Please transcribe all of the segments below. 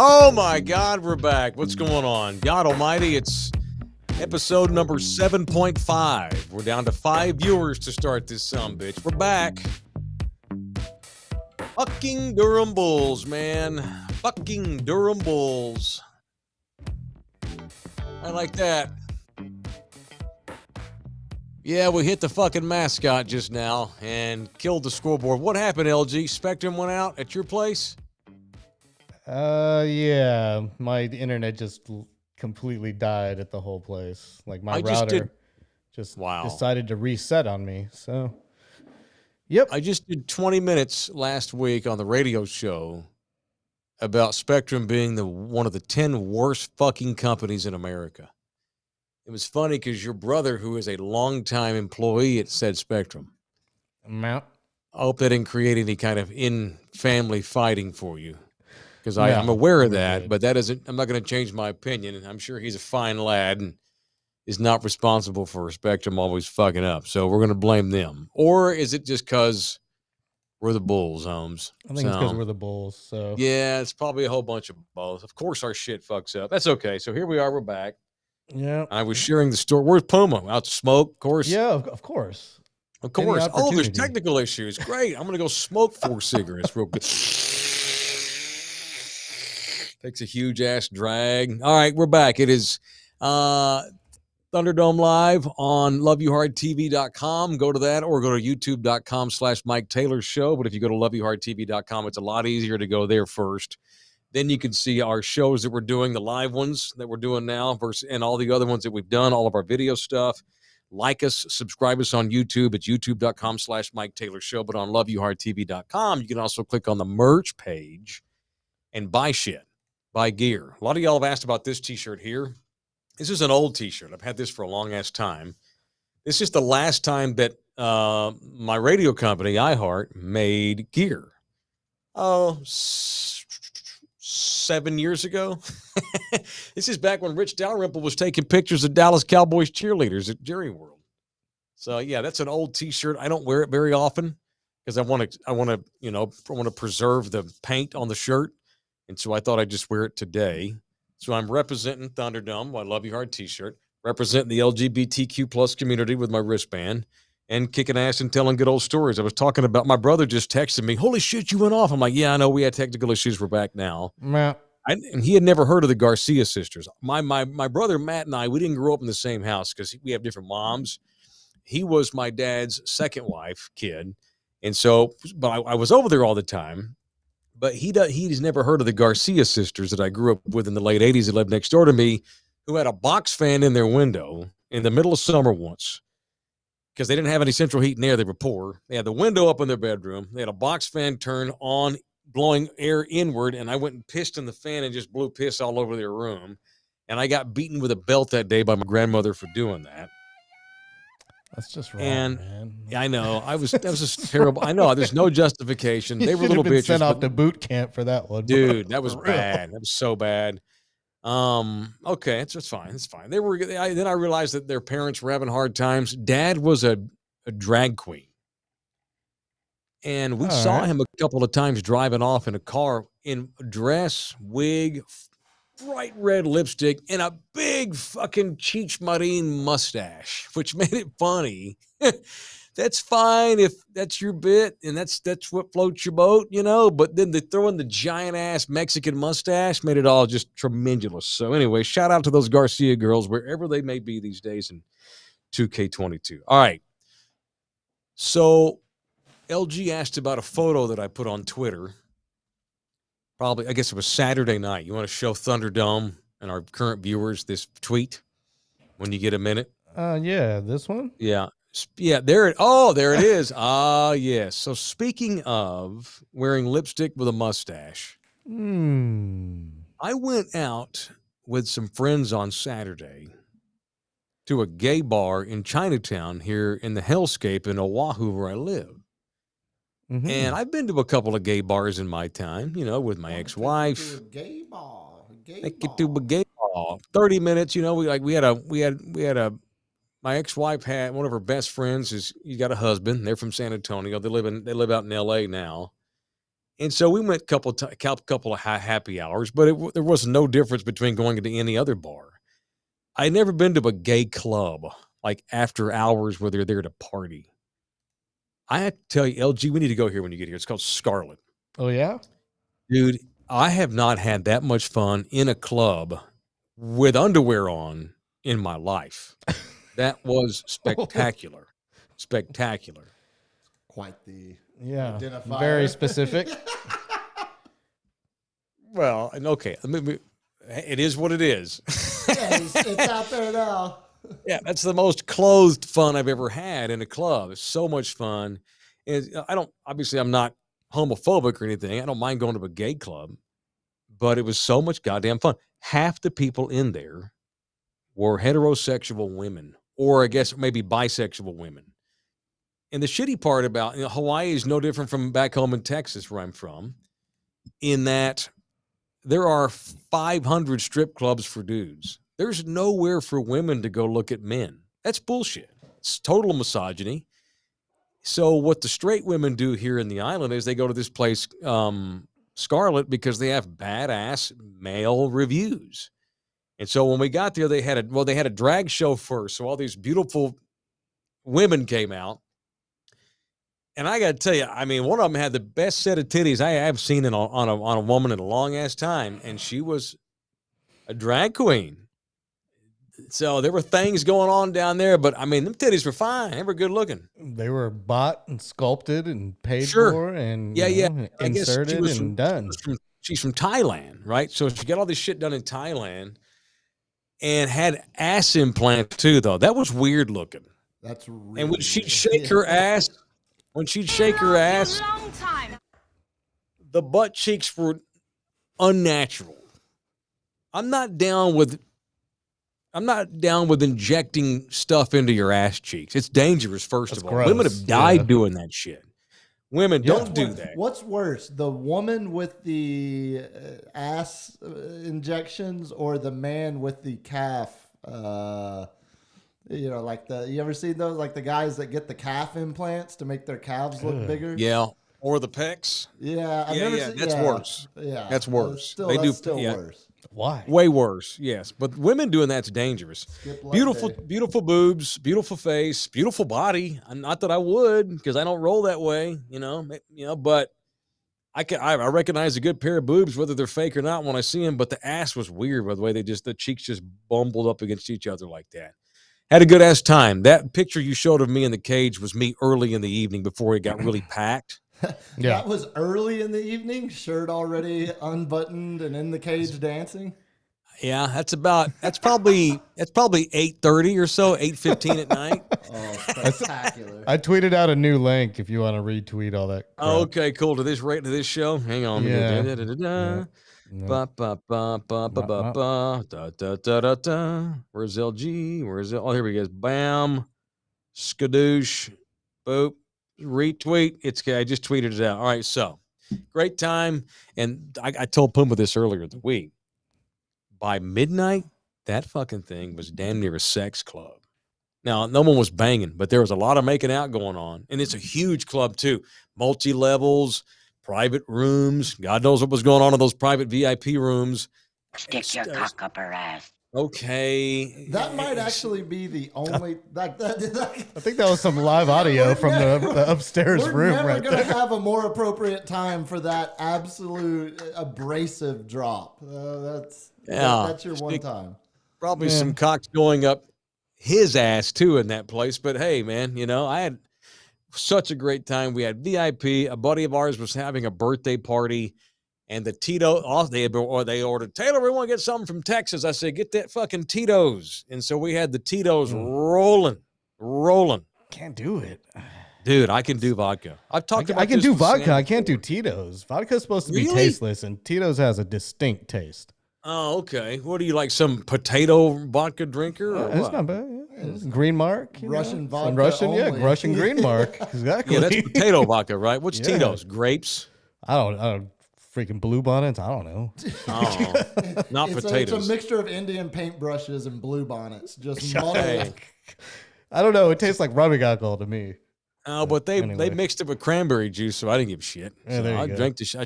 Oh my God, we're back. What's going on? God almighty, it's episode number 7.5. We're down to 5 viewers to start this sumbitch. We're back. Fucking Durham Bulls, man. Fucking Durham Bulls. I like that. Yeah, we hit the fucking mascot just now and killed the scoreboard. What happened, LG? Spectrum went out at your place? Yeah. My internet just completely died at the whole place. Like my router just decided to reset on me. So, yep. I just did 20 minutes last week on the radio show about Spectrum being one of the 10 worst fucking companies in America. It was funny because your brother, who is a longtime employee at said Spectrum, I hope that didn't create any kind of in-family fighting for you. Because I'm aware of that, but that isn't. I'm not going to change my opinion. And I'm sure he's a fine lad and is not responsible for Spectrum always fucking up. So we're going to blame them. Or is it just because we're the Bulls, Holmes? I think it's because we're the Bulls. So yeah, it's probably a whole bunch of both. Of course, our shit fucks up. That's okay. So here we are. We're back. Yeah. I was sharing the story. Where's Puma? Out to smoke, of course. Yeah, of course. Of course. Oh, there's technical issues. Great. I'm going to go smoke 4 cigarettes real good. Takes a huge ass drag. All right, we're back. It is Thunderdome Live on loveyouhardtv.com. Go to that or go to youtube.com/Mike Taylor Show. But if you go to loveyouhardtv.com, it's a lot easier to go there first. Then you can see our shows that we're doing, the live ones that we're doing now and all the other ones that we've done, all of our video stuff. Like us, subscribe us on YouTube. It's youtube.com/Mike Taylor Show. But on loveyouhardtv.com, you can also click on the merch page and buy shit. Buy gear. A lot of y'all have asked about this t-shirt here. This is an old t-shirt. I've had this for a long-ass time. This is the last time that my radio company, iHeart, made gear. Oh, 7 years ago. This is back when Rich Dalrymple was taking pictures of Dallas Cowboys cheerleaders at Jerry World. So, yeah, that's an old t-shirt. I don't wear it very often because I want to preserve the paint on the shirt. And so I thought I'd just wear it today. So I'm representing Thunderdome, my Love You Hard t-shirt, representing the LGBTQ plus community with my wristband, and kicking ass and telling good old stories. I was talking about, my brother just texted me, holy shit, you went off. I'm like, yeah, I know, we had technical issues. We're back now. And he had never heard of the Garcia sisters. My brother Matt and I, we didn't grow up in the same house because we have different moms. He was my dad's second wife kid. And so, but I was over there all the time. But he's never heard of the Garcia sisters that I grew up with in the late 80s that lived next door to me, who had a box fan in their window in the middle of summer once because they didn't have any central heat and air. They were poor. They had the window up in their bedroom. They had a box fan turned on, blowing air inward, and I went and pissed in the fan and just blew piss all over their room. And I got beaten with a belt that day by my grandmother for doing that. That's just wrong, man. Yeah, I know. That was just terrible. I know. There's no justification. They were little bitches. Sent off to boot camp for that one, dude. That was bad. That was so bad. Okay, it's fine. It's fine. Then I realized that their parents were having hard times. Dad was a drag queen, and we saw him a couple of times driving off in a car in a dress, wig, bright red lipstick, and a big fucking Cheech Marin mustache, which made it funny. That's fine if that's your bit and that's what floats your boat, but then they throw in the giant ass Mexican mustache made it all just tremendous. So anyway, shout out to those Garcia girls wherever they may be these days in 2K22. All right. So LG asked about a photo that I put on Twitter. Probably, I guess it was Saturday night. You want to show Thunderdome and our current viewers this tweet when you get a minute? Yeah, this one? Yeah. Yeah, there it is. Yes. So speaking of wearing lipstick with a mustache, I went out with some friends on Saturday to a gay bar in Chinatown here in the hellscape in Oahu where I live. Mm-hmm. And I've been to a couple of gay bars in my time, with my ex-wife. Gay bar. Take it to a gay bar. 30 minutes, my ex-wife had one of her best friends. He's got a husband. They're from San Antonio. They live out in LA now. And so we went couple of happy hours, but there was no difference between going to any other bar. I'd never been to a gay club, like after hours where they're there to party. I have to tell you, LG, we need to go here when you get here. It's called Scarlet. Oh, yeah? Dude, I have not had that much fun in a club with underwear on in my life. That was spectacular. Spectacular. Quite the identifier. Very specific. Well, okay. It is what it is. It's out there now. Yeah, that's the most clothed fun I've ever had in a club. It's so much fun. And I'm not homophobic or anything. I don't mind going to a gay club, but it was so much goddamn fun. Half the people in there were heterosexual women, or I guess maybe bisexual women. And the shitty part about Hawaii is no different from back home in Texas, where I'm from, in that there are 500 strip clubs for dudes. There's nowhere for women to go look at men. That's bullshit. It's total misogyny. So what the straight women do here in the island is they go to this place, Scarlet, because they have badass male reviews. And so when we got there, they had a drag show first. So all these beautiful women came out. And I got to tell you, I mean, one of them had the best set of titties I have seen on a woman in a long ass time, and she was a drag queen. So there were things going on down there, but I mean, them titties were fine. They were good looking. They were bought and sculpted and paid for, and inserted and done. She's from Thailand, right? So she got all this shit done in Thailand, and had ass implants too. Though that was weird looking. That's really and when she'd shake her ass. When she'd shake her ass, the butt cheeks were unnatural. I'm not down with injecting stuff into your ass cheeks. It's dangerous, first of all. Gross. Women have died doing that shit. Women, don't do that. What's worse, the woman with the ass injections or the man with the calf? You ever seen those? Like the guys that get the calf implants to make their calves look bigger? Yeah. Or the pecs? Yeah. That's worse. Yeah. That's worse. That's still worse. Why? Way worse, yes. But women doing that's dangerous. Beautiful boobs, beautiful face, beautiful body. Not that I would, because I don't roll that way, but I recognize a good pair of boobs, whether they're fake or not, when I see them. But the ass was weird, by the way the cheeks just bumbled up against each other like that. Had a good ass time. That picture you showed of me in the cage was me early in the evening before it got really packed. Yeah. That was early in the evening, shirt already unbuttoned and in the cage dancing. Yeah, that's probably 8:30 or so, 8:15 at night. Oh, spectacular. I tweeted out a new link if you want to retweet all that crap. Oh, okay, cool. To this show. Hang on. Yeah. Ba ba ba ba ba ba ba da da da da da. Where's LG? Where's it? Oh, here we go. Bam, skadoosh, boop, retweet. I just tweeted it out. All right, so great time, and I told Puma this earlier in the week. By midnight, that fucking thing was damn near a sex club. Now, no one was banging, but there was a lot of making out going on, and it's a huge club too, multi-levels. Private rooms. God knows what was going on in those private VIP rooms. Stick your cock up her ass. Okay. That might actually be the only. I think that was some live audio from the upstairs room right there. We're never going to have a more appropriate time for that absolute abrasive drop. That's your one time. Probably some cocks going up his ass too in that place. But hey, man, I had such a great time. We had VIP. A buddy of ours was having a birthday party, and the Tito, they ordered, Taylor, we want to get something from Texas. I said, get that fucking Tito's. And so we had the Tito's rolling. Can't do it. Dude, I can do vodka. I've talked about I can do vodka. I can't do Tito's. Vodka's supposed to be tasteless, and Tito's has a distinct taste. Oh, okay. What do you like, some potato vodka drinker? Or it's not bad. Green Mark. Russian vodka. Some Russian, Russian Green Mark. Exactly. Yeah, that's potato vodka, right? What's Tito's? Grapes? I don't freaking blue bonnets. I don't know. Oh, not potatoes. It's a mixture of Indian paintbrushes and blue bonnets. Just muddled. I don't know. It tastes like rubbing alcohol to me. Oh, but they anyway. mixed it with cranberry juice, so I didn't give a shit. Yeah, So there you I go.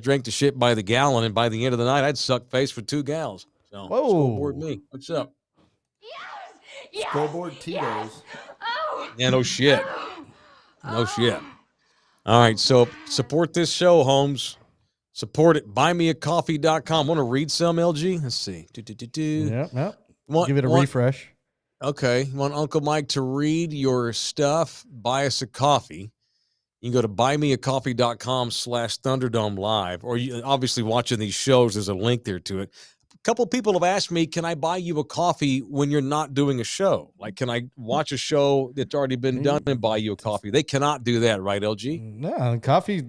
drank the shit by the gallon, and by the end of the night, I'd suck face for 2 gals. So scoreboard me. What's up? Yes. Scoreboard Tito's. Yeah, no shit. No shit. All right, so support this show, Holmes. Support it. Buymeacoffee.com. Want to read some, LG? Let's see. Yep. Give it a refresh. Okay. You want Uncle Mike to read your stuff? Buy us a coffee. You can go to buymeacoffee.com/Thunderdome Live, or you obviously watching these shows, there's a link there to it. A couple people have asked me, can I buy you a coffee when you're not doing a show? Like, can I watch a show that's already been done and buy you a coffee? They cannot do that, right, LG? No, coffee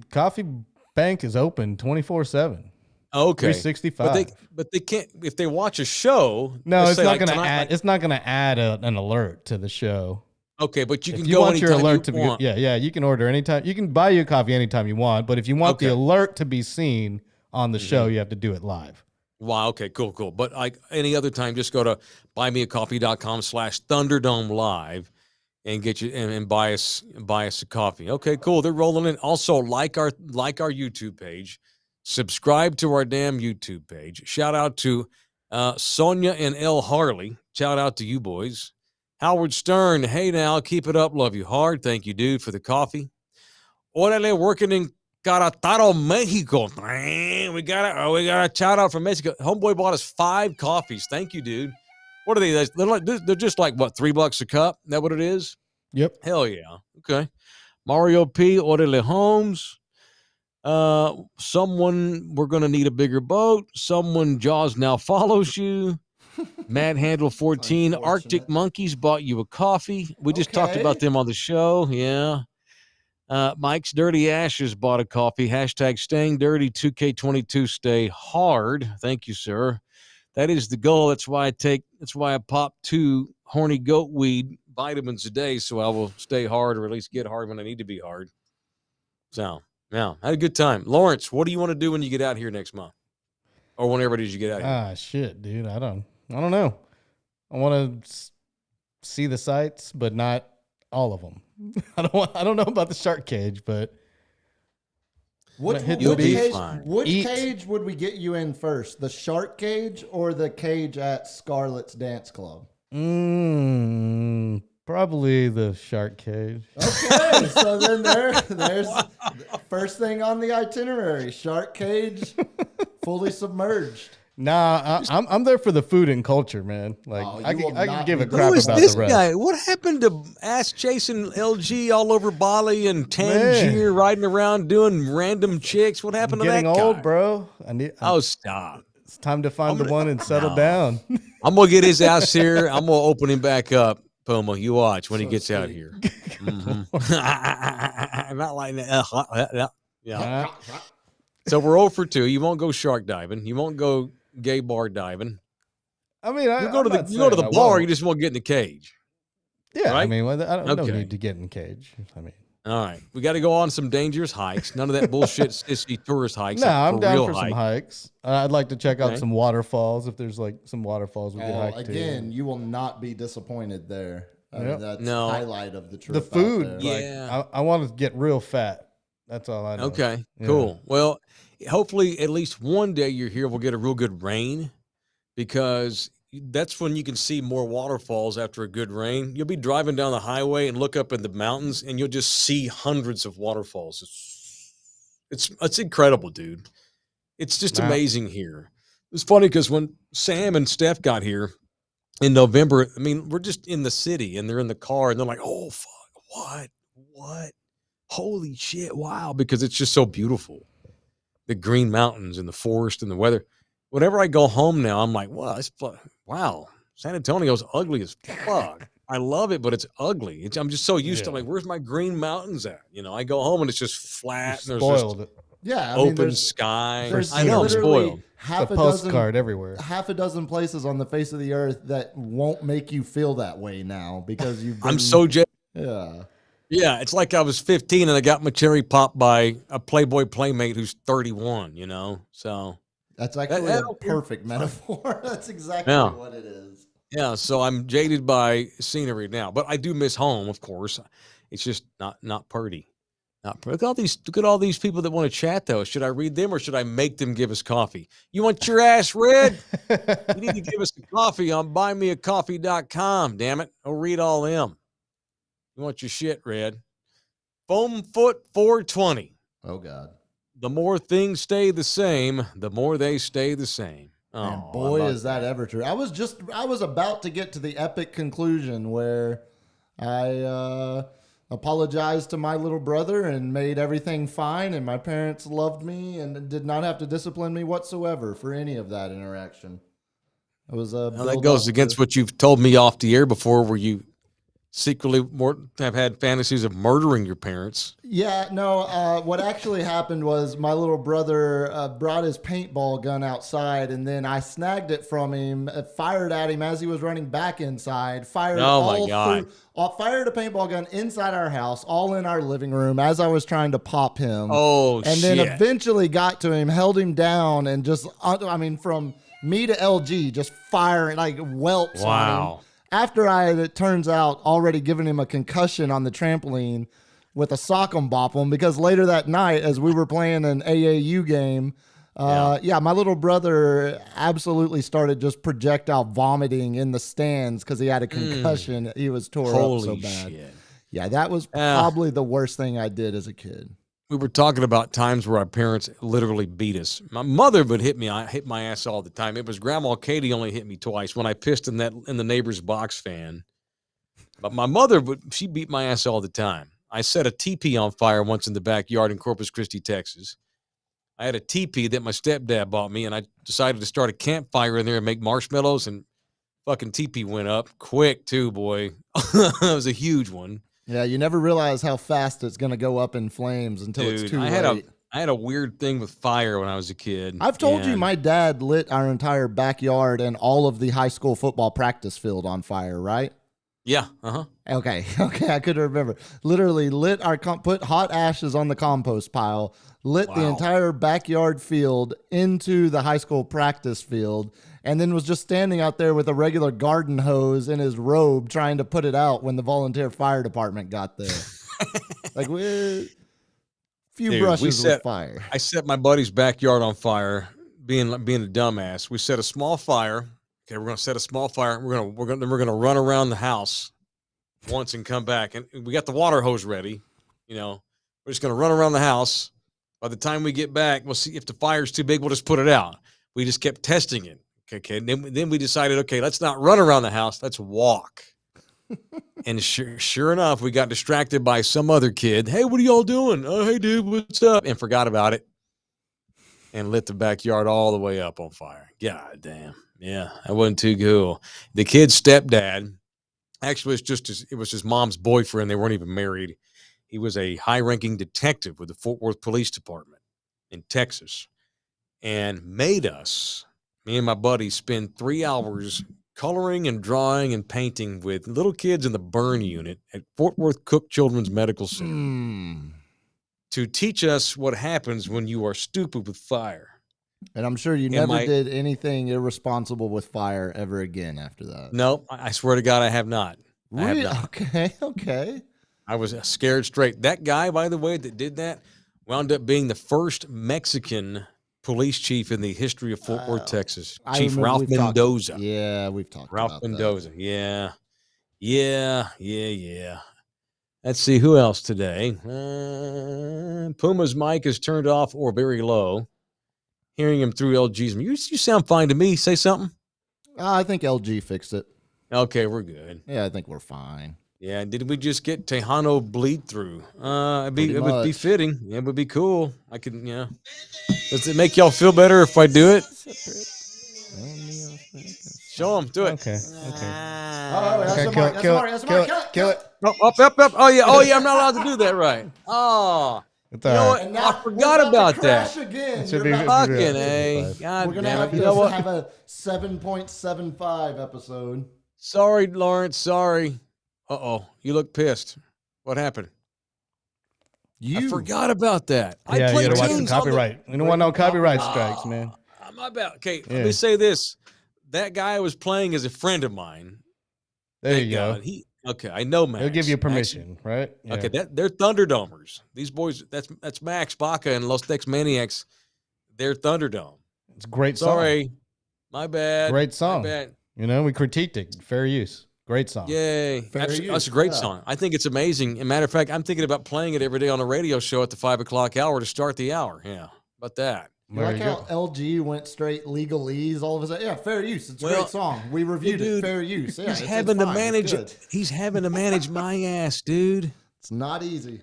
bank is open 24/7. Okay. 365. But they can't if they watch a show. No, it's not going to add. It's not going to add an alert to the show. Okay, but you can if you go want your anytime alert you to want. be. Yeah, you can order anytime. You can buy you a coffee anytime you want, but if you want the alert to be seen on the show, you have to do it live. Wow. Okay. Cool. But like any other time, just go to buymeacoffee.com/Thunderdome Live and get you and buy us a coffee. Okay. Cool. They're rolling in. Also, like our YouTube page. Subscribe to our damn YouTube page. Shout out to Sonia and L. Harley. Shout out to you boys. Howard Stern. Hey now, keep it up. Love you hard. Thank you, dude, for the coffee. Orale working in Querétaro, Mexico. We got a shout out from Mexico. Homeboy bought us 5 coffees. Thank you, dude. What are they? They're just like what, $3 a cup? Is that what it is? Yep. Hell yeah. Okay. Mario P. Orale Holmes. Someone, we're gonna need a bigger boat. Someone, Jaws now follows you. Mad Handle 14. Arctic Monkeys bought you a coffee. We just talked about them on the show. Yeah. Mike's Dirty Ashes bought a coffee. # staying dirty 2K22 stay hard. Thank you, sir. That is the goal. That's why I pop 2 horny goat weed vitamins a day, so I will stay hard, or at least get hard when I need to be hard. So yeah, had a good time. Lawrence, what do you want to do when you get out here next month? Or whenever it is you get out here? Shit, dude. I don't know. I want to see the sights, but not all of them. I don't know about the shark cage, but which cage would we get you in first? The shark cage or the cage at Scarlett's Dance Club? Probably the shark cage. Okay, so then there's first thing on the itinerary: shark cage, fully submerged. Nah, I'm there for the food and culture, man. Like I can give a crap about this the rest. Guy? What happened to ass chasing LG all over Bali and Tangier, riding around doing random chicks? What happened to that guy? Getting old, bro. Stop. It's time to find the one and settle down. I'm gonna get his ass here. I'm gonna open him back up, Puma. You watch when he gets out here. Mm-hmm. Not like that. Yeah. So we're 0 for 2. You won't go shark diving. You won't go gay bar diving. I mean, you go to the bar. You just won't get in the cage. Yeah, right? I mean, I don't need to get in the cage. I mean, all right, we got to go on some dangerous hikes. None of that bullshit sissy tourist hikes. No, I'm down for some hikes. I'd like to check out some waterfalls if there's like some waterfalls we could hike to. Again, you will not be disappointed there. I mean, that's the highlight of the trip. The food, I want to get real fat. That's all I know. Okay, cool. Well, hopefully at least one day you're here, we'll get a real good rain, because that's when you can see more waterfalls after a good rain. You'll be driving down the highway and look up in the mountains and you'll just see hundreds of waterfalls. It's incredible, dude. It's just amazing here. It's funny because when Sam and Steph got here in November, I mean, we're just in the city and they're in the car and they're like, oh, fuck, what? Holy shit, wow, because it's just so beautiful. The green mountains and the forest and the weather. Whenever I go home now, I'm like, wow, San Antonio's ugly as fuck. I love it, but it's ugly. I'm just so used to like, where's my green mountains at? You know, I go home and it's just flat. And there's just open sky. I know, I'm spoiled. Half a postcard everywhere. Half a dozen places on the face of the earth that won't make you feel that way now because you've been, I'm so jealous. Yeah. Yeah, it's like I was 15 and I got my cherry popped by a Playboy playmate who's 31, you know? So that's actually a perfect metaphor. That's exactly what it is. Yeah, so I'm jaded by scenery now, but I do miss home, of course. It's just not pretty. Look at all these people that want to chat though. Should I read them or should I make them give us coffee? You want your ass read? You need to give us the coffee on buymeacoffee.com. Damn it. I'll read all them. You want your shit read? Foamfoot 420. Oh God. The more things stay the same, the more they stay the same. Oh, man, boy, is that ever true. I was about to get to the epic conclusion where I apologized to my little brother and made everything fine, and my parents loved me and did not have to discipline me whatsoever for any of that interaction. It was that goes against what you've told me off the air before, where you secretly have had fantasies of murdering your parents. Yeah, no, what actually happened was my little brother brought his paintball gun outside, and then I snagged it from him, fired at him as he was running back inside, fired a paintball gun inside our house, all in our living room as I was trying to pop him. Oh, and then eventually got to him, held him down, and just, from me to LG, just firing like whelps on him. After I had, it turns out, already given him a concussion on the trampoline with a sock'em bop'em, because later that night, as we were playing an AAU game, my little brother absolutely started just projectile vomiting in the stands because he had a concussion. He was tore up so bad. Shit. Yeah, that was probably the worst thing I did as a kid. We were talking about times where our parents literally beat us. My mother would hit me. I hit my ass all the time. It was Grandma Katie only hit me twice when I pissed in the neighbor's box fan. But my mother she beat my ass all the time. I set a teepee on fire once in the backyard in Corpus Christi, Texas. I had a teepee that my stepdad bought me, and I decided to start a campfire in there and make marshmallows, and fucking teepee went up quick too, boy. It was a huge one. Yeah, you never realize how fast it's going to go up in flames until it's too late. I had a weird thing with fire when I was a kid. I've told you my dad lit our entire backyard and all of the high school football practice field on fire, right? Yeah, uh-huh. Okay, I couldn't remember. Literally put hot ashes on the compost pile, lit the entire backyard field into the high school practice field, and then was just standing out there with a regular garden hose in his robe trying to put it out when the volunteer fire department got there. Like, brushes with fire. I set my buddy's backyard on fire, being a dumbass. We set a small fire. Okay, we're going to set a small fire. We're going to run around the house once and come back. And we got the water hose ready. We're just going to run around the house. By the time we get back, we'll see if the fire's too big, we'll just put it out. We just kept testing it. Okay. And then we decided, okay, let's not run around the house. Let's walk. And sure enough, we got distracted by some other kid. Hey, what are y'all doing? Oh, hey, dude, what's up? And forgot about it. And lit the backyard all the way up on fire. God damn. Yeah, that wasn't too cool. The kid's stepdad, actually, it was his mom's boyfriend. They weren't even married. He was a high-ranking detective with the Fort Worth Police Department in Texas, and made us, me and my buddy, spend 3 hours coloring and drawing and painting with little kids in the burn unit at Fort Worth Cook Children's Medical Center to teach us what happens when you are stupid with fire. And I'm sure you never did anything irresponsible with fire ever again after that. No, I swear to God, I have not. Really? Okay. I was scared straight. That guy, by the way, that did that wound up being the first Mexican police chief in the history of Fort Worth, Texas. Chief Ralph Mendoza. We've talked Ralph about Mendoza. That. Yeah. Let's see who else today. Puma's mic is turned off or very low. Hearing him through LG's. You sound fine to me. Say something. I think LG fixed it. Okay, we're good. Yeah, I think we're fine. Yeah, did we just get Tejano bleed through? It would be fitting. Yeah, it would be cool. I could, Does it make y'all feel better if I do it? Show them. Do it. Okay. Kill it. Up. Oh yeah. I'm not allowed to do that, right? Oh. You know what? I forgot about that. Again. Fucking A. God damn it. You know what? Have a 7.75 episode. Sorry, Lawrence. Sorry. Uh-oh. You look pissed. What happened? I forgot about that. You gotta watch the copyright. We don't want no copyright strikes, man. My bad. Okay, let me say this. That guy I was playing is a friend of mine. There you go. Okay, I know Max. He'll give you permission, right? Yeah. Okay, they're Thunderdomers. These boys, that's Max, Baca, and Los Dex Maniacs. They're Thunderdome. It's a great song. Sorry, my bad. Great song. My bad. You know, we critiqued it. Fair use. Great song. Yay. That's a great song. I think it's amazing. As a matter of fact, I'm thinking about playing it every day on a radio show at the 5 o'clock hour to start the hour. Yeah, about that. You like how LG went straight legalese all of a sudden? Yeah, fair use. It's a great song. We reviewed it. Fair use. Yeah, he's having to manage it. He's having to manage my ass, dude. It's not easy.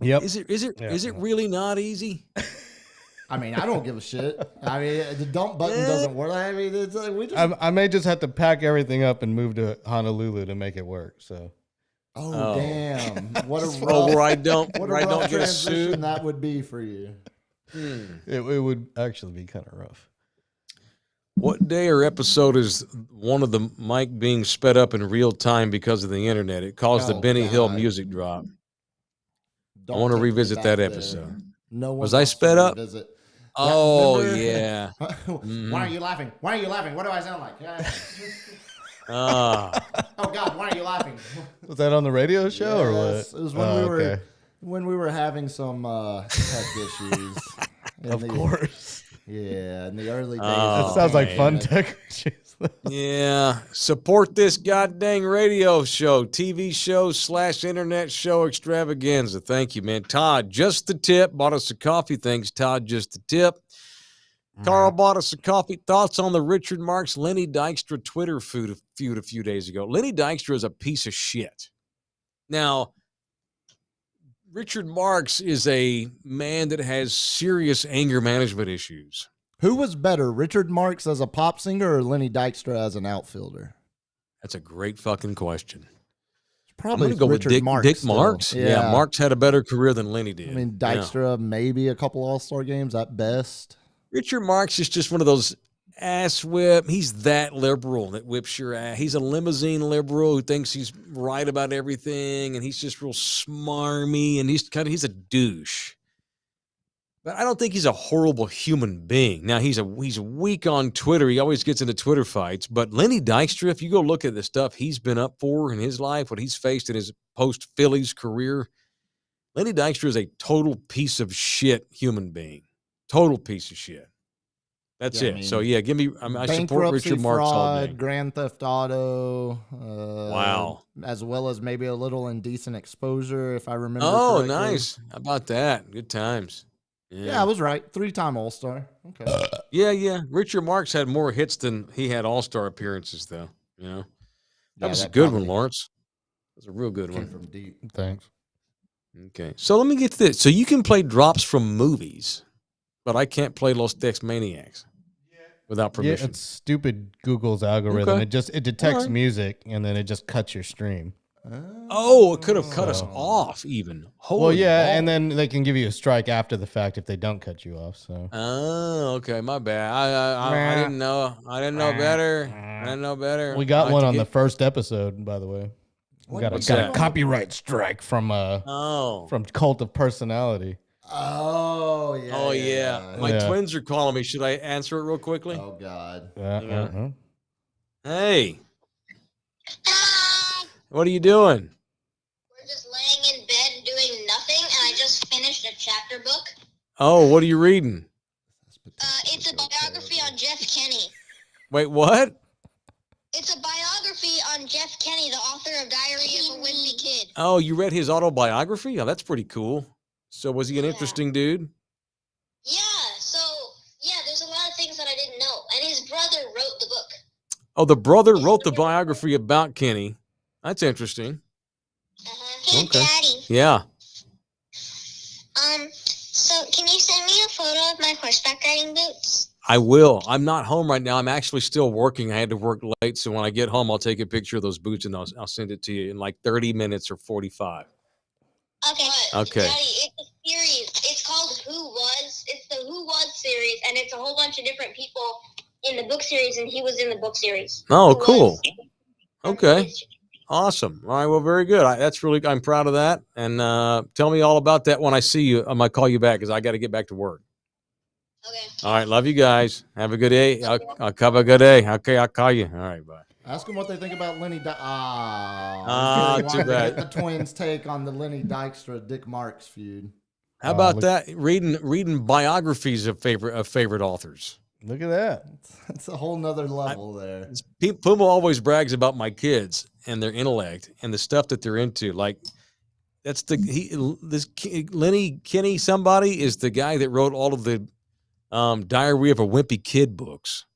Yep. Is it really not easy? I mean, I don't give a shit. I mean, the dump button doesn't work. I mean, it's like I may just have to pack everything up and move to Honolulu to make it work. So. Oh. Damn! What a rough, where I don't get a suit that would be for you. It would actually be kind of rough. What day or episode is one of the mic being sped up in real time because of the internet? It caused the Benny Hill music drop. I want to revisit that episode. No one was I sped up? Revisit. Oh yeah. Why are you laughing? Why are you laughing? What do I sound like? Oh God! Why are you laughing? Was that on the radio show or what? It was when when we were having some tech issues. Of course. Yeah, in the early days. That sounds like fun tech issues. Yeah. Support this goddamn radio show, TV show / internet show extravaganza. Thank you, man. Todd, just the tip. Bought us a coffee. Thanks, Todd. Just the tip. Carl bought us a coffee. Thoughts on the Richard Marx, Lenny Dykstra Twitter feud a few days ago. Lenny Dykstra is a piece of shit. Now, Richard Marx is a man that has serious anger management issues. Who was better, Richard Marx as a pop singer or Lenny Dykstra as an outfielder? That's a great fucking question. Probably I'm gonna go Richard with Marx. Dick Marx. Yeah, Marx had a better career than Lenny did. I mean, Dykstra maybe a couple All-Star games at best. Richard Marx is just one of those ass whip. He's that liberal that whips your ass. He's a limousine liberal who thinks he's right about everything, and he's just real smarmy, and he's a douche. But I don't think he's a horrible human being. Now he's weak on Twitter. He always gets into Twitter fights. But Lenny Dykstra, if you go look at the stuff he's been up for in his life, what he's faced in his post-Phillies career, Lenny Dykstra is a total piece of shit human being. Total piece of shit. That's it. I mean, so yeah, give me. I support Richard Marx all day. Grand Theft Auto. Wow. As well as maybe a little indecent exposure, if I remember. Oh, correctly. Nice. How about that? Good times. Yeah, I was right. 3-time All-Star. Okay. Yeah. Richard Marx had more hits than he had All-Star appearances, though. You know, that was a good one, Lawrence. That was a real good one. From deep. Thanks. Okay, so let me get to this. So you can play drops from movies, but I can't play Los Dex Maniacs without permission. Yeah, it's stupid Google's algorithm. Okay. It detects music and then it just cuts your stream. Oh, it could have cut us off even. Holy and then they can give you a strike after the fact if they don't cut you off. So. Oh, okay, my bad. I didn't know. I didn't know better. We got one on the first episode, by the way. We got a copyright strike from Cult of Personality. Oh yeah. Oh yeah. My twins are calling me. Should I answer it real quickly? Oh God. Hey. What are you doing? We're just laying in bed doing nothing, and I just finished a chapter book. Oh, what are you reading? It's a biography on Jeff Kenny. Wait, what? It's a biography on Jeff Kenny, the author of Diary of a Wimpy Kid. Oh, you read his autobiography? Oh, that's pretty cool. So was he an interesting dude? Yeah, there's a lot of things that I didn't know. And his brother wrote the book. Oh, the brother wrote the biography about Kenny. That's interesting. Hey, okay. Daddy. Yeah. So can you send me a photo of my horseback riding boots? I will. I'm not home right now. I'm actually still working. I had to work late, so when I get home, I'll take a picture of those boots and I'll send it to you in like 30 minutes or 45. Okay. Okay. Daddy, it's a series. It's called Who Was. It's the Who Was series, and it's a whole bunch of different people in the book series, and he was in the book series. Oh, cool. Okay. Awesome. All right. Well, very good. I'm proud of that. And tell me all about that when I see you. I might call you back because I got to get back to work. Okay. All right. Love you guys. Have a good day. I'll have a good day. Okay. I'll call you. All right. Bye. Ask them what they think about Lenny. Too bad. The Twins' take on the Lenny Dykstra Dick Marx feud. How about that? Reading biographies of favorite authors. Look at that. That's a whole nother level there. Puma always brags about my kids and their intellect and the stuff that they're into. Like that's Lenny Kenny somebody is the guy that wrote all of the Diary of a Wimpy Kid books.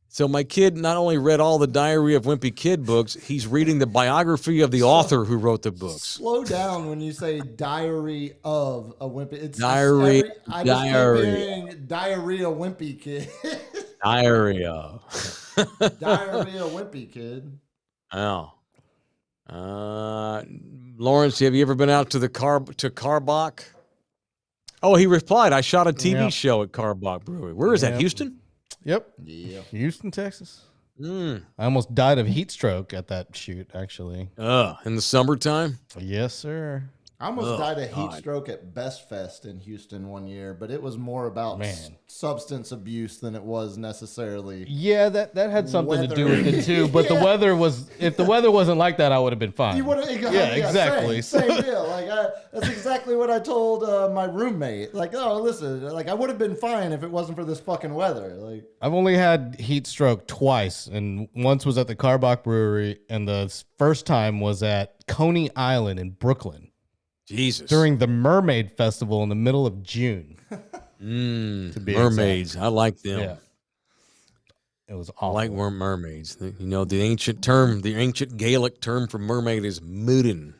So my kid not only read all the Diary of Wimpy Kid books, he's reading the biography of the author who wrote the books. Slow down when you say Diary of a Wimpy. It's Diary. I just keep hearing Diarrhea Wimpy Kid. Diarrhea. Diarrhea Wimpy Kid. Oh. Lawrence, have you ever been out to Carbach? Oh, he replied, I shot a TV show at Carbach Brewery. Where is that, Houston? Yep. Yeah. Houston, Texas. I almost died of heat stroke at that shoot, actually. In the summertime? Yes, sir. I almost died of heat stroke at Best Fest in Houston one year, but it was more about substance abuse than it was necessarily. Yeah, that had something to do with it too. But if the weather wasn't like that, I would have been fine. You would have, exactly. Same deal. Like that's exactly what I told my roommate. Like, oh, listen, like I would have been fine if it wasn't for this fucking weather. Like, I've only had heat stroke twice, and once was at the Carbach Brewery, and the first time was at Coney Island in Brooklyn. Jesus. During the Mermaid Festival in the middle of June. Mermaids. Exact. I like them. Yeah. It was awful. I like mermaids. You know, the ancient Gaelic term for mermaid is muddin.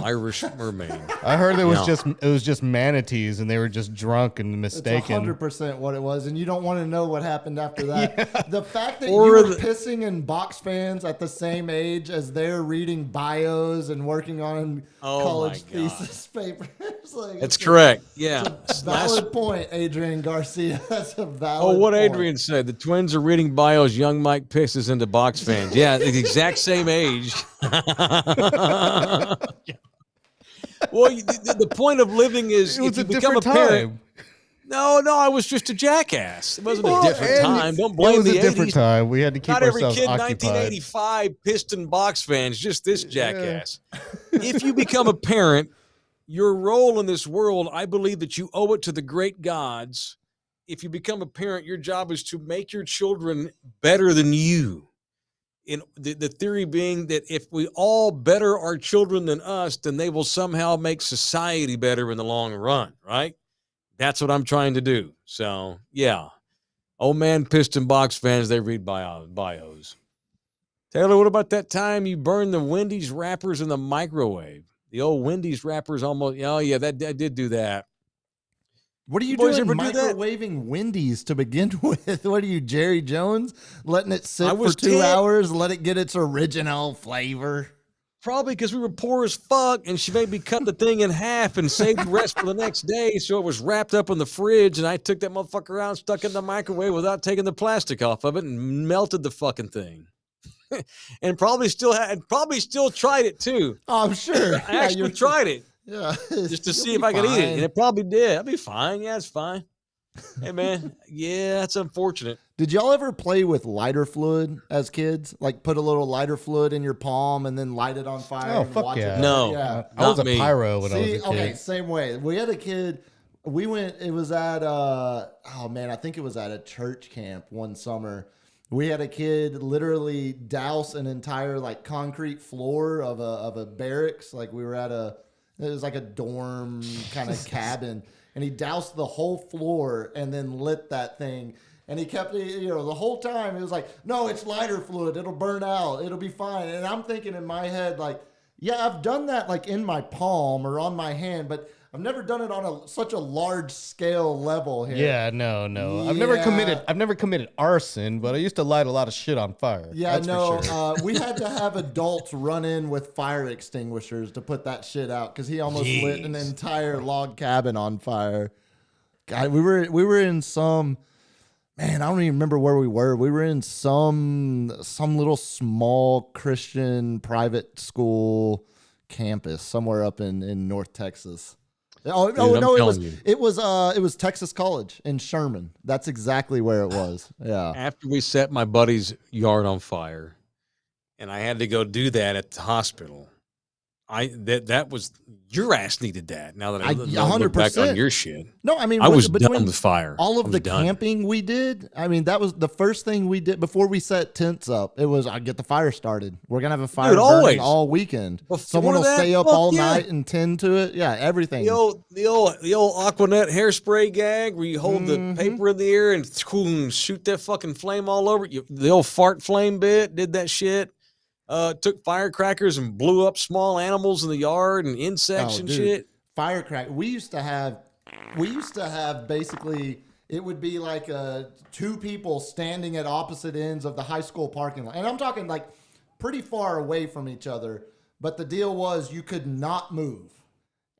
Irish mermaid. I heard it was just manatees, and they were just drunk and mistaken. It's 100% what it was, and you don't want to know what happened after that. Yeah. The fact that you were pissing in box fans at the same age as they're reading bios and working on college thesis papers. That's correct. Yeah, it's a valid point, Adrian Garcia. That's a valid. Oh, what point. Adrian said. The Twins are reading bios. Young Mike pisses into box fans. Yeah, the exact same age. Well, the point of living is if you become a parent. No, I was just a jackass. It wasn't a different time. Don't blame the 80s. It was a different time. We had to keep ourselves occupied. Not every kid 1985 pissed in box fans, just this jackass. If you become a parent, your role in this world, I believe that you owe it to the great gods. If you become a parent, your job is to make your children better than you. In the theory being that if we all better our children than us, then they will somehow make society better in the long run, right? That's what I'm trying to do. So, yeah. Old man pissed in box fans, they read bios. Taylor, what about that time you burned the Wendy's wrappers in the microwave? The old Wendy's wrappers almost, I did do that. What are you doing microwaving Wendy's to begin with? What are you, Jerry Jones? Letting it sit for 2 hours, let it get its original flavor? Probably because we were poor as fuck, and she made me cut the thing in half and save the rest for the next day, so it was wrapped up in the fridge, and I took that motherfucker out and stuck it in the microwave without taking the plastic off of it and melted the fucking thing. And probably still tried it, too. Oh, I'm sure. I actually tried it. Yeah, just to see if I could eat it, and it probably did. I'd be fine. Yeah, it's fine. Hey, man. Yeah, that's unfortunate. Did y'all ever play with lighter fluid as kids? Like put a little lighter fluid in your palm and then light it on fire? Oh, fuck yeah. No, yeah. I was a pyro when I was a kid. Okay, same way. We had a kid. It was at, I think it was at a church camp one summer. We had a kid literally douse an entire like concrete floor of a barracks. Like we were at it was like a dorm kind of cabin, and he doused the whole floor and then lit that thing. And he kept, the whole time he was like, no, it's lighter fluid. It'll burn out. It'll be fine. And I'm thinking in my head, like, yeah, I've done that like in my palm or on my hand, but I've never done it on such a large scale level here. Yeah, no. Yeah. I've never committed arson, but I used to light a lot of shit on fire. Yeah, that's for sure. We had to have adults run in with fire extinguishers to put that shit out because he almost lit an entire log cabin on fire. God, we were in some, man, I don't even remember where we were. We were in some little small Christian private school campus somewhere up in North Texas. Oh, Dude, no, you. it was Texas College in Sherman. That's exactly where it was. Yeah. After we set my buddy's yard on fire, and I had to go do that at the hospital. That was your ass needed that. Now that I look back on your shit, no, I mean I was done with fire. All of the camping we did. I mean, that was the first thing we did before we set tents up. It was I get the fire started. We're gonna have a fire burning all weekend. Someone will stay up all night and tend to it. Yeah, everything. The old Aquanet hairspray gag where you hold the paper in the air and shoot that fucking flame all over. The old fart flame bit did that shit. Took firecrackers and blew up small animals in the yard and insects and shit. Firecracker. We used to have basically, it would be like two people standing at opposite ends of the high school parking lot. And I'm talking like pretty far away from each other. But the deal was you could not move.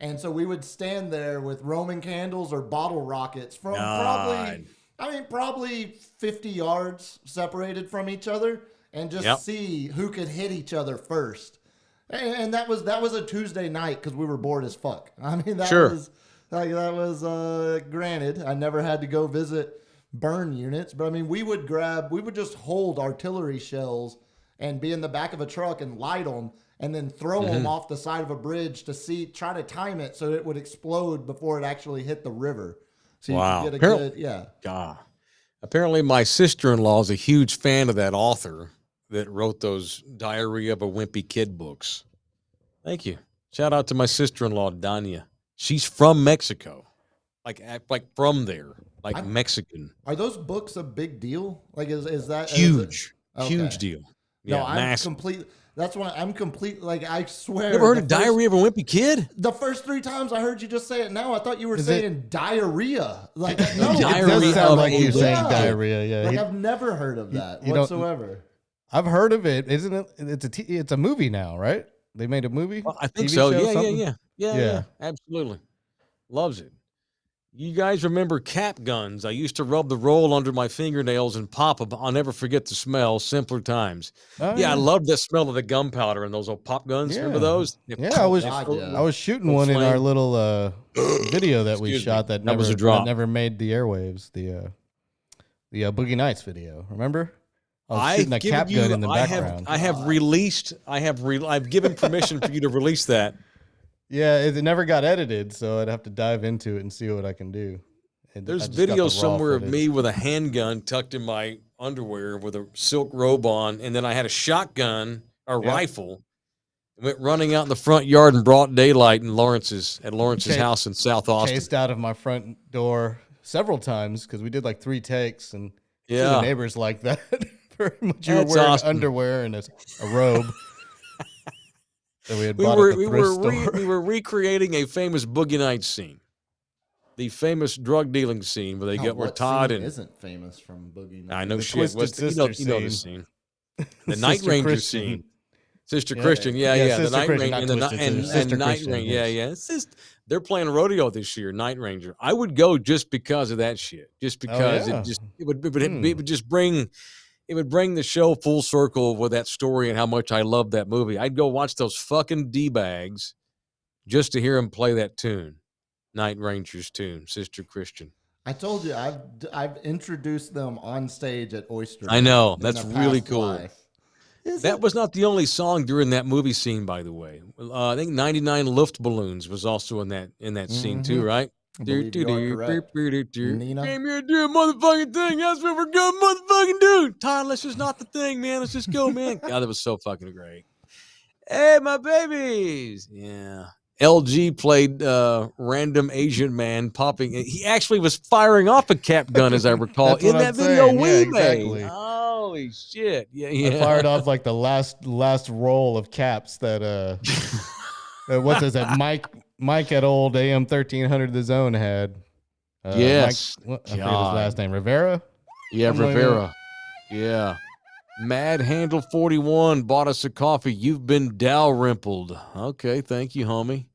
And so we would stand there with Roman candles or bottle rockets from probably 50 yards separated from each other. And just see who could hit each other first, and that was a Tuesday night because we were bored as fuck. I mean, that was granted. I never had to go visit burn units, but I mean, we would just hold artillery shells and be in the back of a truck and light them, and then throw them off the side of a bridge to try to time it so it would explode before it actually hit the river. So you could get a good God. Apparently, my sister-in-law is a huge fan of that author that wrote those Diarrhea of a Wimpy Kid books. Thank you. Shout out to my sister-in-law, Danya. She's from Mexico. Like from there. Like Mexican. Are those books a big deal? Like is that huge? Huge deal. Yeah, no, I'm massive. complete. That's why I'm complete. Like I swear. You ever heard of Diarrhea of a Wimpy Kid? The first 3 times I heard you just say it now, I thought you were saying diarrhea. Like no, it does sound like you're saying diarrhea. Yeah, like I've never heard of that whatsoever. I've heard of it. Isn't it? It's a movie now, right? They made a movie. Well, I think so. Yeah. Absolutely. Loves it. You guys remember cap guns? I used to rub the roll under my fingernails and pop them. I'll never forget the smell. Simpler times. I loved the smell of the gunpowder and those old pop guns. Remember those? I was shooting one in our little video that we shot that never made the airwaves. The Boogie Nights video. Remember? I was shooting a cap gun in the background. I've given permission for you to release that. Yeah, it never got edited, so I'd have to dive into it and see what I can do. There's video somewhere of me with a handgun tucked in my underwear with a silk robe on, and then I had a shotgun or rifle. Went running out in the front yard in broad daylight at Lawrence's house in South Austin. Chased out of my front door several times because we did like 3 takes, and the neighbors like that. Very much. You were wearing underwear and a robe. So we were recreating a famous Boogie Nights scene, the famous drug dealing scene where Todd isn't famous from Boogie Nights. I know shit. You know the scene, the Night Ranger scene. Sister Christian, the Night Ranger and Night Ranger, they're playing rodeo this year, Night Ranger. I would go just because of that shit, just because it would just bring. It would bring the show full circle with that story and how much I love that movie. I'd go watch those fucking D-bags just to hear him play that tune, Night Ranger's tune, Sister Christian. I told you, I've introduced them on stage at Oyster. I know. That's really cool. That was not the only song during that movie scene, by the way. I think 99 Luftballons was also in that scene too, right? Nina. Name your damn motherfucking thing. That's what we're good motherfucking doing. Tireless is not the thing, man. Let's just go, man. God, that was so fucking great. Hey, my babies. Yeah. LG played random Asian man popping. He actually was firing off a cap gun, as I recall, in that video we made. Holy shit. Yeah. I fired off like the last roll of caps that what is that? Mike at old AM 1300 The Zone had. Yes. I forget his last name. Rivera? Yeah, Rivera. Yeah. Mad Handle 41 bought us a coffee. You've been Dalrympled. Okay, thank you, homie.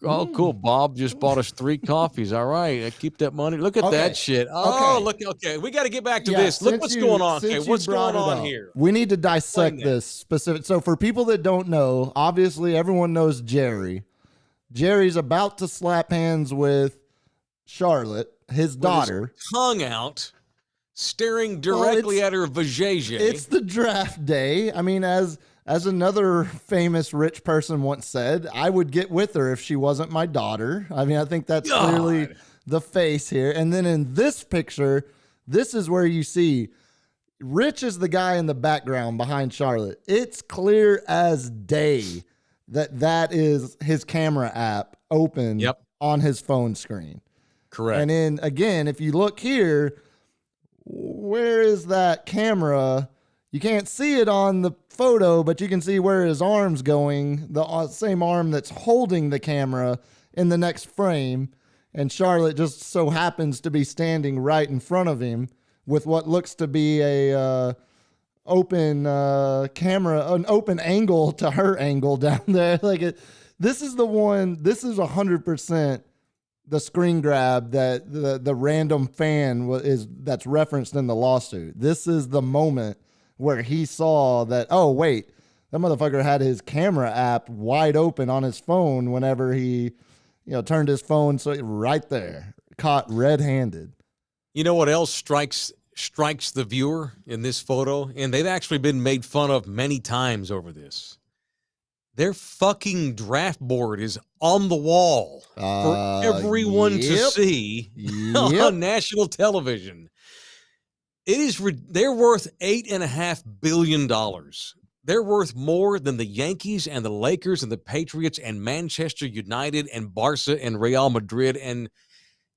Oh, cool. Bob just bought us 3 coffees. All right. Keep that money. Look at that shit. Oh, look. Okay. We got to get back to this. Look what's going on. Okay, what's going on here? We need to dissect this specific. So for people that don't know, obviously everyone knows Jerry. Jerry's about to slap hands with Charlotte, his daughter. His tongue out, staring directly at her vajayjay. It's the draft day. I mean, as another famous rich person once said, I would get with her if she wasn't my daughter. I mean, I think that's clearly the face here. And then in this picture, this is where you see Rich is the guy in the background behind Charlotte. It's clear as day that is his camera app open on his phone screen. Correct. And then again, if you look here, where is that camera? You can't see it on the photo, but you can see where his arm's going, the same arm that's holding the camera in the next frame. And Charlotte just so happens to be standing right in front of him with what looks to be a open camera, an open angle to her angle down there. This is the one, this is 100% the screen grab that the random fan that's referenced in the lawsuit. This is the moment where he saw that, oh, wait, that motherfucker had his camera app wide open on his phone whenever he, turned his phone. So right there, caught red-handed. You know what else strikes the viewer in this photo? And they've actually been made fun of many times over this. Their fucking draft board is on the wall for everyone to see on national television. They're worth $8.5 billion. They're worth more than the Yankees and the Lakers and the Patriots and Manchester United and Barca and Real Madrid and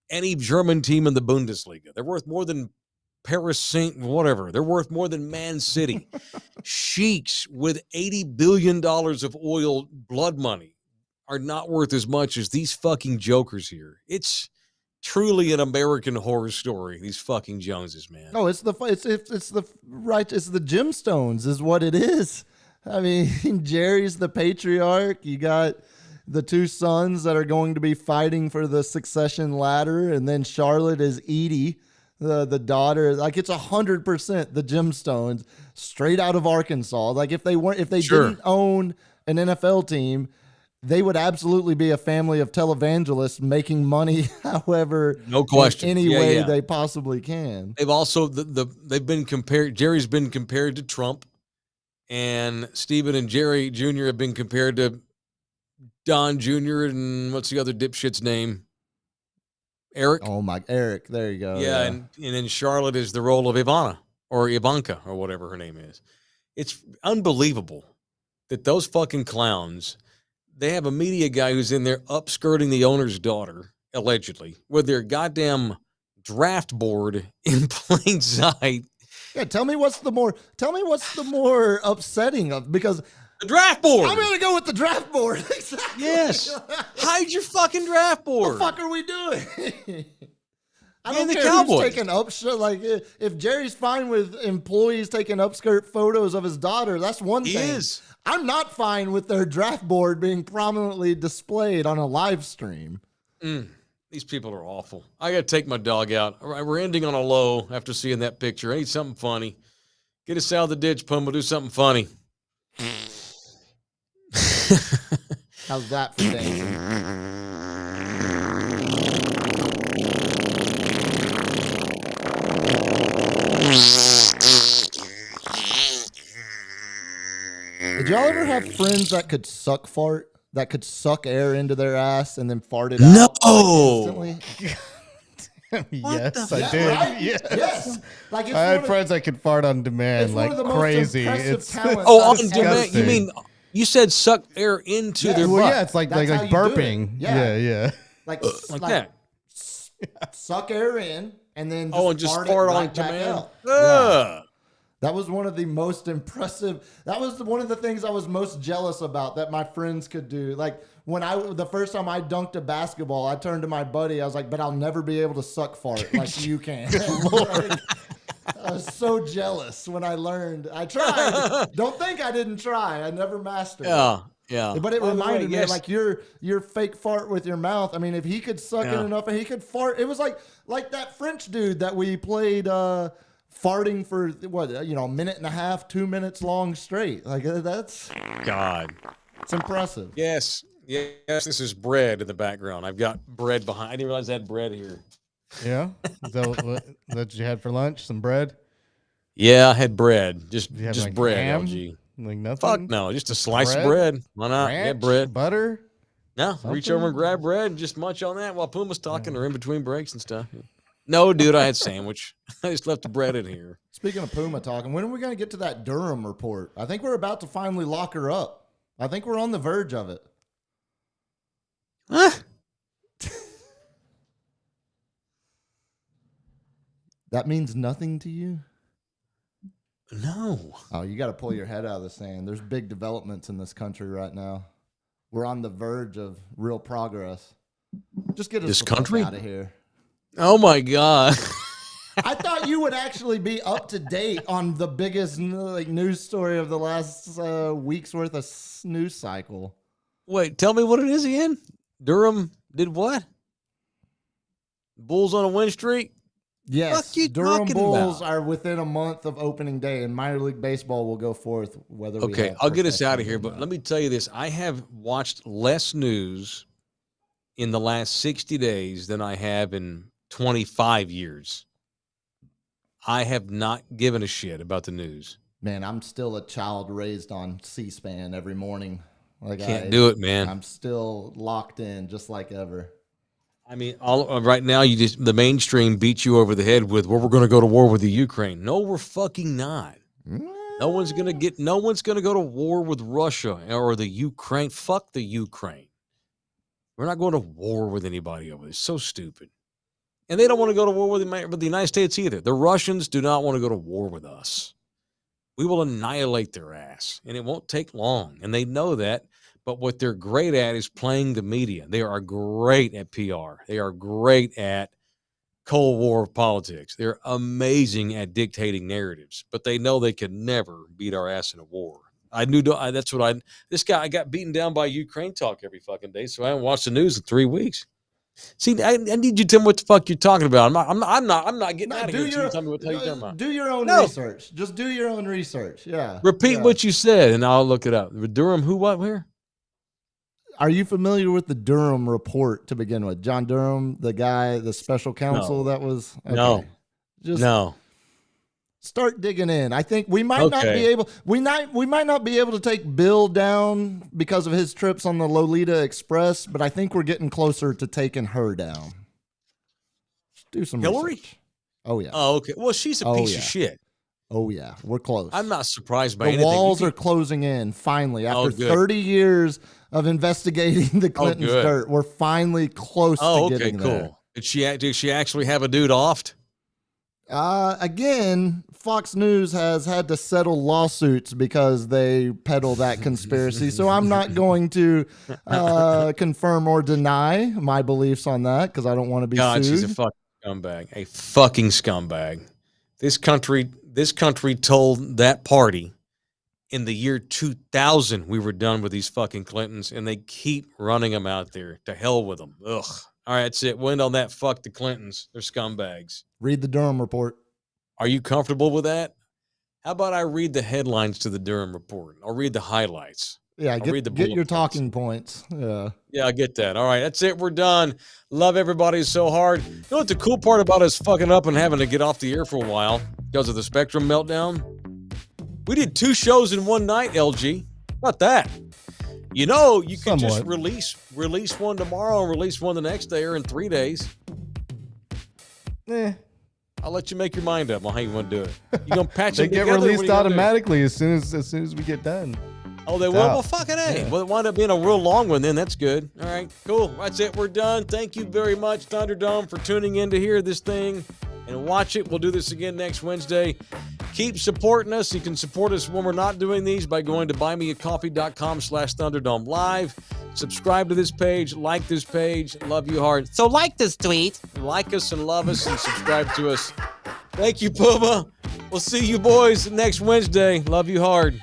any German team in the Bundesliga. They're worth more than Paris whatever. They're worth more than Man City. Sheiks with $80 billion of oil blood money are not worth as much as these fucking jokers here. It's truly an American horror story. These fucking Joneses, man. No, it's the gemstones is what it is. I mean, Jerry's the patriarch. You got the two sons that are going to be fighting for the succession ladder, and then Charlotte is Edie, the daughter. Like, it's 100% the gemstones straight out of Arkansas. Like, if they didn't own an NFL team, they would absolutely be a family of televangelists making money, however, no question, in any way they possibly can. They've also they've been compared. Jerry's been compared to Trump, and Stephen and Jerry Jr. have been compared to Don Jr. and what's the other dipshit's name? Eric. Oh my, Eric. There you go. Yeah. And then Charlotte is the role of Ivana or Ivanka or whatever her name is. It's unbelievable that those fucking clowns. They have a media guy who's in there upskirting the owner's daughter, allegedly, with their goddamn draft board in plain sight. Yeah, tell me what's the more upsetting of, because the draft board. I'm gonna go with the draft board. Exactly. Yes. Hide your fucking draft board. What the fuck are we doing? I don't the care Cowboys. who's taking upskirt. Like, if Jerry's fine with employees taking upskirt photos of his daughter, that's one thing. He is. I'm not fine with their draft board being prominently displayed on a live stream. These people are awful. I got to take my dog out. All right, we're ending on a low after seeing that picture. I need something funny. Get us out of the ditch, Puma. Do something funny. How's that for dancing? Did y'all ever have friends that could suck fart? That could suck air into their ass and then fart it out? No. Yes, I did. Right? Yes. Like, I had friends that could fart on demand like crazy. It's on demand. You mean you said suck air into their butt? Well, yeah, it's like burping. Yeah. Like that. Suck air in and then just fart on demand. That was one of the most impressive. That was one of the things I was most jealous about that my friends could do. Like, when the first time I dunked a basketball, I turned to my buddy. I was like, but I'll never be able to suck fart like you can. Like, I was so jealous when I learned. I tried. Don't think I didn't try. I never mastered it. Yeah. But it reminded me, like, your fake fart with your mouth. I mean, if he could suck it enough, he could fart. It was like that French dude that we played farting for a minute and a half, 2 minutes long straight. Like, that's God. It's impressive. Yes. Yes, this is bread in the background. I've got bread behind. I didn't realize I had bread here. Yeah? Is that you had for lunch? Some bread? Yeah, I had bread. Just like bread, ham? LG. Like nothing? Fuck no, just a slice of bread. Why not? Ranch, Get bread. Butter? No, something? Reach over and grab bread and just munch on that while Puma's talking or in between breaks and stuff. No, dude, I had sandwich. I just left the bread in here. Speaking of Puma talking, when are we going to get to that Durham report? I think we're about to finally lock her up. I think we're on the verge of it. Huh? That means nothing to you? No. Oh, you got to pull your head out of the sand. There's big developments in this country right now. We're on the verge of real progress. Just get us This the fuck country out of here. Oh my God. I thought you would actually be up to date on the biggest news story of the last week's worth of news cycle. Wait, tell me what it is again. Durham did what? Bulls on a win streak? Yes, you Durham Bulls about? are within a month of opening day, and minor league baseball will go forth whether. Okay, I'll get us out of here, but let me tell you this: I have watched less news in the last 60 days than I have in 25 years. I have not given a shit about the news. Man, I'm still a child raised on C-SPAN every morning. Can't do it, man. I'm still locked in, just like ever. I mean, right now, the mainstream beats you over the head with, well, we're going to go to war with the Ukraine. No, we're fucking not. No one's going to go to war with Russia or the Ukraine. Fuck the Ukraine. We're not going to war with anybody over this. So stupid. And they don't want to go to war with the United States either. The Russians do not want to go to war with us. We will annihilate their ass, and it won't take long. And they know that. But what they're great at is playing the media. They are great at PR. They are great at Cold War politics. They're amazing at dictating narratives. But they know they could never beat our ass in a war. I got beaten down by Ukraine talk every fucking day, so I haven't watched the news in 3 weeks. See, I need you to tell me what the fuck you're talking about. I'm not getting out of here until you tell me what the hell you're talking about. Do your own research. Just do your own research. Yeah. Repeat what you said, and I'll look it up. Durham, who, what, where? Are you familiar with the Durham report to begin with? John Durham, the guy, the special counsel that was? Okay. No. Just no. Start digging in. I think we might not be able we might not be able to take Bill down because of his trips on the Lolita Express, but I think we're getting closer to taking her down. Just do some Hillary? research. Oh yeah. Oh, okay. Well, she's a piece of shit. Oh yeah, we're close. I'm not surprised by the anything. The walls are closing in finally after 30 years of investigating the Clintons' dirt. We're finally close to getting there. Did she actually have a dude offed? Again, Fox News has had to settle lawsuits because they peddle that conspiracy. So I'm not going to confirm or deny my beliefs on that because I don't want to be sued. She's a fucking scumbag. A fucking scumbag. This country told that party in the year 2000 we were done with these fucking Clintons, and they keep running them out there. To hell with them. Ugh. All right, that's it. Wind on that. Fuck the Clintons. They're scumbags. Read the Durham report. Are you comfortable with that? How about I read the headlines to the Durham report? I'll read the highlights. Yeah, get your talking points. Yeah, I get that. All right, that's it. We're done. Love everybody so hard. You know what the cool part about us fucking up and having to get off the air for a while because of the Spectrum meltdown? We did 2 shows in one night, LG. How about that? You know, you can just release one tomorrow and release one the next day or in 3 days. I'll let you make your mind up on how you want to do it. You gonna patch them together? They get released automatically as soon as we get done. Oh, they will? Well, fucking A. Yeah. Well, it wound up being a real long one then. That's good. All right, cool. That's it. We're done. Thank you very much, Thunderdome, for tuning in to hear this thing and watch it. We'll do this again next Wednesday. Keep supporting us. You can support us when we're not doing these by going to buymeacoffee.com/Thunderdome Live. Subscribe to this page. Like this page. Love you hard. So like this tweet. Like us and love us and subscribe to us. Thank you, Puma. We'll see you boys next Wednesday. Love you hard.